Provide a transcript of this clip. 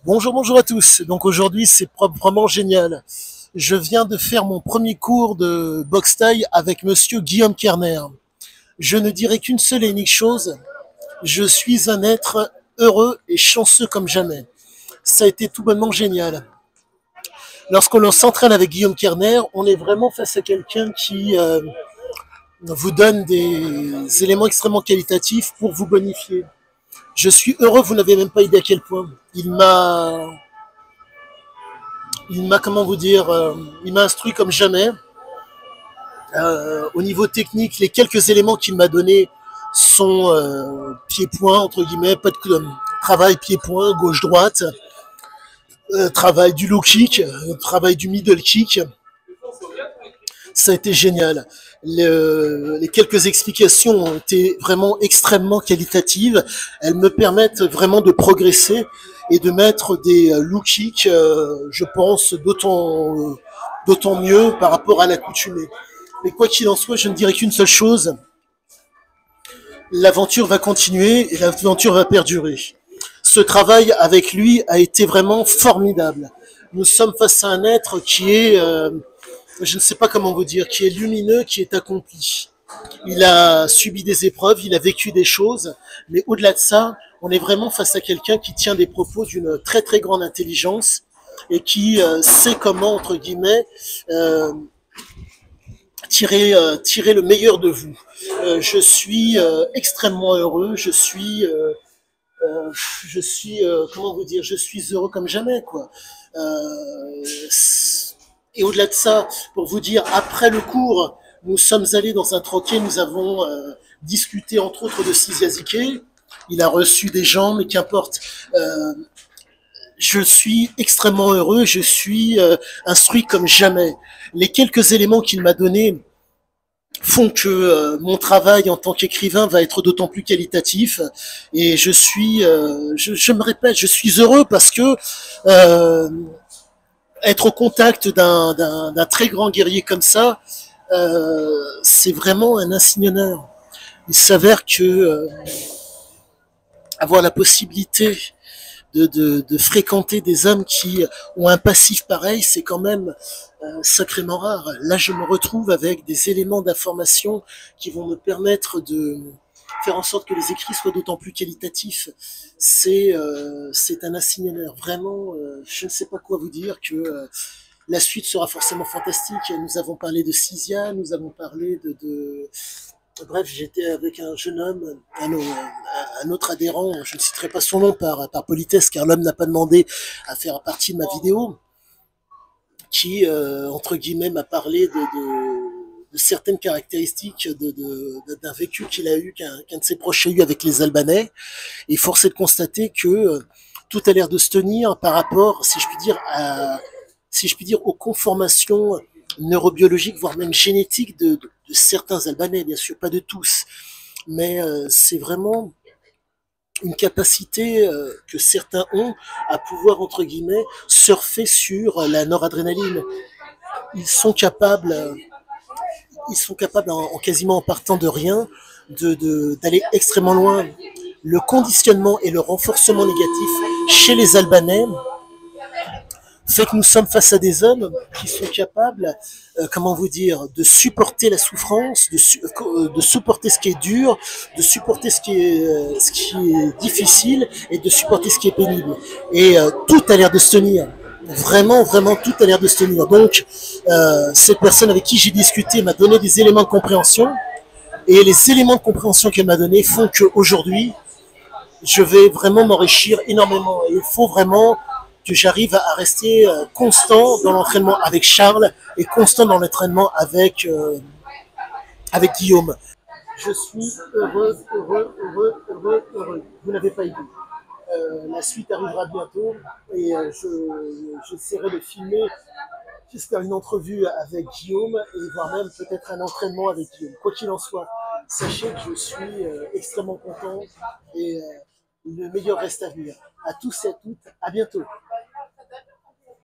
Bonjour, bonjour à tous. Donc aujourd'hui, c'est proprement génial. Je viens de faire mon premier cours de boxe thaï avec monsieur Guillaume Kerner. Je ne dirai qu'une seule et unique chose. Je suis un être heureux et chanceux comme jamais. Ça a été tout bonnement génial. Lorsqu'on s'entraîne avec Guillaume Kerner, on est vraiment face à quelqu'un qui vous donne des éléments extrêmement qualitatifs pour vous bonifier. Je suis heureux, vous n'avez même pas idée à quel point. Comment vous dire, il m'a instruit comme jamais. Au niveau technique, les quelques éléments qu'il m'a donnés sont pied-point, entre guillemets, pas de travail pied-point, gauche-droite, travail du low kick, travail du middle kick. Ça a été génial. Les quelques explications ont été vraiment extrêmement qualitatives. Elles me permettent vraiment de progresser et de mettre des low kicks, je pense, d'autant mieux par rapport à l'accoutumée. Mais quoi qu'il en soit, je ne dirais qu'une seule chose. L'aventure va continuer et l'aventure va perdurer. Ce travail avec lui a été vraiment formidable. Nous sommes face à un être qui est, je ne sais pas comment vous dire, qui est lumineux, qui est accompli. Il a subi des épreuves, il a vécu des choses, mais au-delà de ça, on est vraiment face à quelqu'un qui tient des propos d'une très très grande intelligence et qui sait comment, entre guillemets, tirer le meilleur de vous. Je suis extrêmement heureux, je suis comment vous dire, je suis heureux comme jamais, quoi. Euh, et au-delà de ça, pour vous dire, après le cours, nous sommes allés dans un troquet, nous avons discuté entre autres de Siziazike. Il a reçu des gens, mais qu'importe. Je suis extrêmement heureux, je suis instruit comme jamais. Les quelques éléments qu'il m'a donnés font que mon travail en tant qu'écrivain va être d'autant plus qualitatif et je me répète, je suis heureux parce que euh, être au contact d'un très grand guerrier comme ça, c'est vraiment un insigne honneur. Il s'avère que avoir la possibilité de fréquenter des hommes qui ont un passif pareil, c'est quand même sacrément rare. Là, je me retrouve avec des éléments d'information qui vont me permettre de faire en sorte que les écrits soient d'autant plus qualitatifs. C'est un insigne honneur. Vraiment, je ne sais pas quoi vous dire que la suite sera forcément fantastique. Nous avons parlé de Cisia, nous avons parlé bref, j'étais avec un jeune homme, un autre adhérent, je ne citerai pas son nom par politesse, car l'homme n'a pas demandé à faire partie de ma vidéo, qui, entre guillemets, m'a parlé de certaines caractéristiques d'un vécu qu'il a eu, qu'un de ses proches a eu avec les Albanais. Et force est de constater que tout a l'air de se tenir par rapport, si je puis dire, aux conformations neurobiologiques, voire même génétiques de certains Albanais, bien sûr, pas de tous. Mais c'est vraiment une capacité que certains ont à pouvoir, entre guillemets, surfer sur la noradrénaline. Ils sont capables, en quasiment en partant de rien, d'aller extrêmement loin. Le conditionnement et le renforcement négatif chez les Albanais fait que nous sommes face à des hommes qui sont capables, comment vous dire, de supporter la souffrance, de supporter ce qui est dur, de supporter ce qui est difficile et de supporter ce qui est pénible. Et tout a l'air de se tenir. Vraiment, vraiment, tout a l'air de se tenir. Donc, cette personne avec qui j'ai discuté m'a donné des éléments de compréhension. Et les éléments de compréhension qu'elle m'a donnés font qu'aujourd'hui, je vais vraiment m'enrichir énormément. Et il faut vraiment que j'arrive à rester constant dans l'entraînement avec Charles et constant dans l'entraînement avec Guillaume. Je suis heureux, heureux, heureux, heureux, heureux. Vous n'avez pas idée. La suite arrivera bientôt et j'essaierai de filmer, j'espère, une entrevue avec Guillaume et voire même peut-être un entraînement avec Guillaume. Quoi qu'il en soit, sachez que je suis extrêmement content et le meilleur reste à venir. À tous et à toutes, à bientôt.